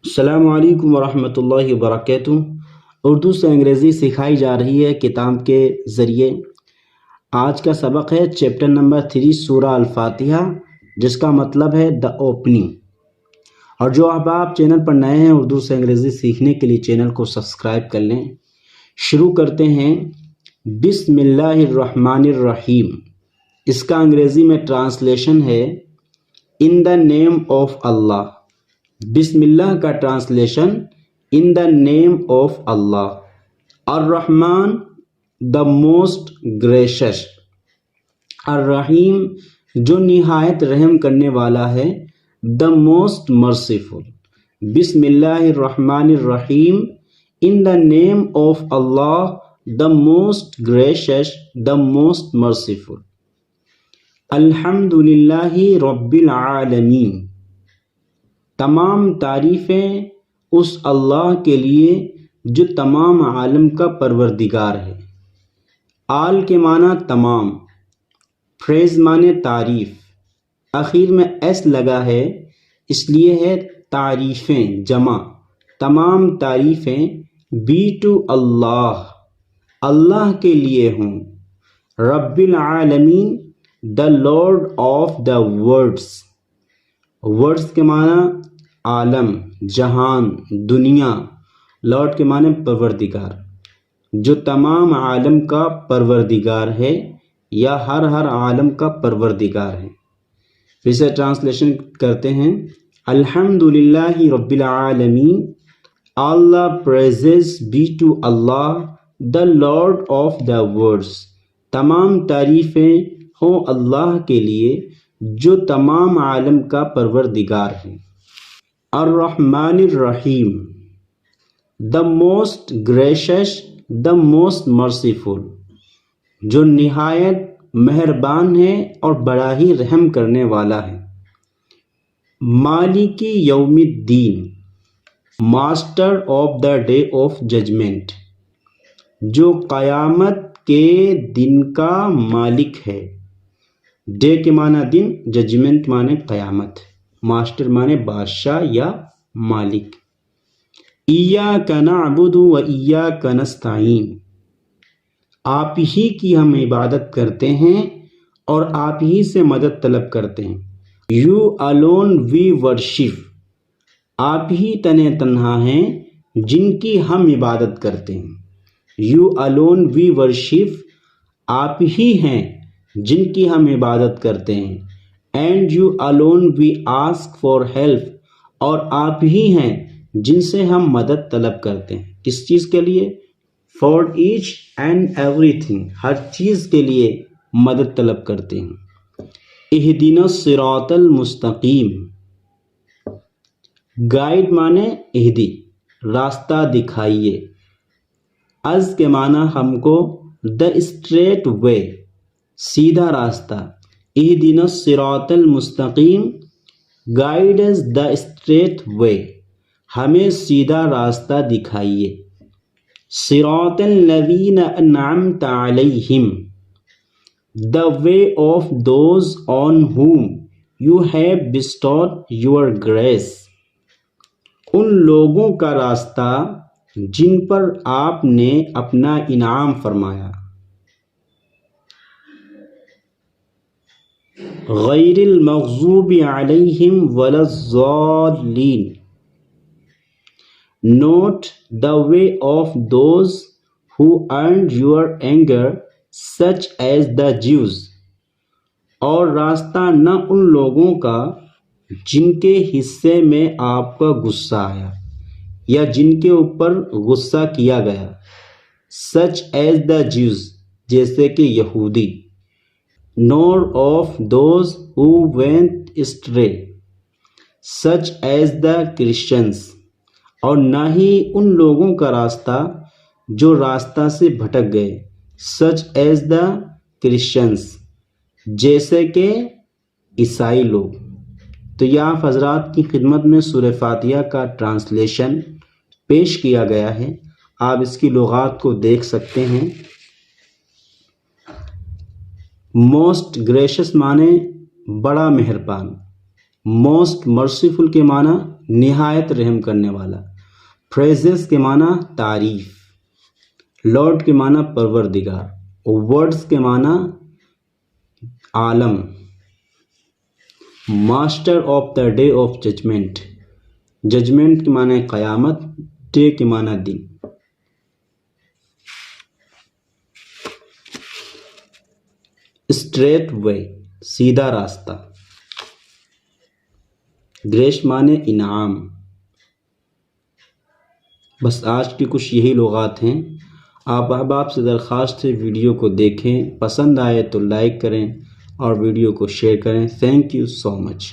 السلام علیکم ورحمۃ اللہ وبرکاتہ۔ اردو سے انگریزی سکھائی جا رہی ہے کتاب کے ذریعے۔ آج کا سبق ہے چیپٹر نمبر 3 سورہ الفاتحہ، جس کا مطلب ہے دا اوپننگ۔ اور جو آپ چینل پر نئے ہیں اردو سے انگریزی سیکھنے کے لیے چینل کو سبسکرائب کر لیں۔ شروع کرتے ہیں۔ بسم اللہ الرحمن الرحیم، اس کا انگریزی میں ٹرانسلیشن ہے ان دا نیم آف اللہ۔ بسم اللہ کا translation in the name of اللہ۔ الرحمن دا موسٹ گریشس، الرحیم جو نہایت رحم کرنے والا ہے، دا موسٹ مرسیفل۔ بسم اللہ الرحمن الرحیم in the name of Allah the most gracious the most merciful. الحمد للہ رب العالمین، تمام تعریفیں اس اللہ کے لیے جو تمام عالم کا پروردگار ہے۔ آل کے معنی تمام، فریز معنی تعریف، آخر میں ایس لگا ہے اس لیے ہے تعریفیں جمع، تمام تعریفیں بی ٹو اللہ، اللہ کے لیے ہوں۔ رب العالمین the lord of the worlds, words کے معنی عالم، جہان، دنیا، لارڈ کے معنی پروردگار، جو تمام عالم کا پروردگار ہے یا ہر عالم کا پروردگار ہے۔ پھر سے ٹرانسلیشن کرتے ہیں۔ الحمد للہ رب العالمین، all the praises be to Allah the Lord of the worlds، تمام تعریفیں ہوں اللہ کے لیے جو تمام عالم کا پروردگار ہے۔ الرحمن الرحیم، the most gracious the most merciful, جو نہایت مہربان ہے اور بڑا ہی رحم کرنے والا ہے۔ مالک یوم الدین، master of the day of judgment, جو قیامت کے دن کا مالک ہے۔ ڈے کے معنی دن، ججمنٹ معنی قیامت، ماسٹر معنی بادشاہ یا مالک۔ ایاک نعبد و ایاک نستعین، آپ ہی کی ہم عبادت کرتے ہیں اور آپ ہی سے مدد طلب کرتے ہیں۔ یو alone وی ورشپ، آپ ہی تنہا ہیں جن کی ہم عبادت کرتے ہیں۔ یو alone وی ورشپ، آپ ہی ہیں جن کی ہم عبادت کرتے ہیں۔ And you alone we ask for help, اور آپ ہی ہیں جن سے ہم مدد طلب کرتے ہیں۔ کس چیز کے لیے؟ فار ایچ اینڈ ایوری تھنگ، ہر چیز کے لیے مدد طلب کرتے ہیں۔ اہدنا الصراط المستقیم، گائیڈ معنی اہدی، راستہ دکھائیے۔ از کے معنی ہم کو، دا اسٹریٹ وے، سیدھا راستہ۔ اہدنا الصراط المستقیم، گائیڈ از دا اسٹریٹ وے، ہمیں سیدھا راستہ دکھائیے۔ صراط الذین انعمت علیہم، the way of those on whom you have bestowed your grace، ان لوگوں کا راستہ جن پر آپ نے اپنا انعام فرمایا۔ غیر المغضوب علیہم ولا الضالین، not the way of those who earned your anger such as the Jews، اور راستہ نہ ان لوگوں کا جن کے حصے میں آپ کا غصہ آیا یا جن کے اوپر غصہ کیا گیا۔ such as the Jews، جیسے کہ یہودی۔ nor of those who went astray such as the Christians، اور نہ ہی ان لوگوں کا راستہ جو راستہ سے بھٹک گئے۔ such as the Christians، جیسے کہ عیسائی لوگ۔ تو یہ آپ حضرات کی خدمت میں سورہ فاتحہ کا ٹرانسلیشن پیش کیا گیا ہے، آپ اس کی لغات کو دیکھ سکتے ہیں۔ موسٹ گریشس معنی بڑا مہربان، موسٹ مرسیفل کے معنی نہایت رحم کرنے والا. پریزز کے معنی تعریف، لارڈ کے معنی پروردگار، ورڈز کے معنی عالم. Master of the day of judgement, judgement کے معنی قیامت، ڈے کے معنی دن. اسٹریٹ وے، سیدھا راستہ. گریش معنی انعام. بس آج کی کچھ یہی لغات ہیں. آپ احباب سے درخواست ہے ویڈیو کو دیکھیں، پسند آئے تو لائک کریں اور ویڈیو کو شیئر کریں. Thank you so much.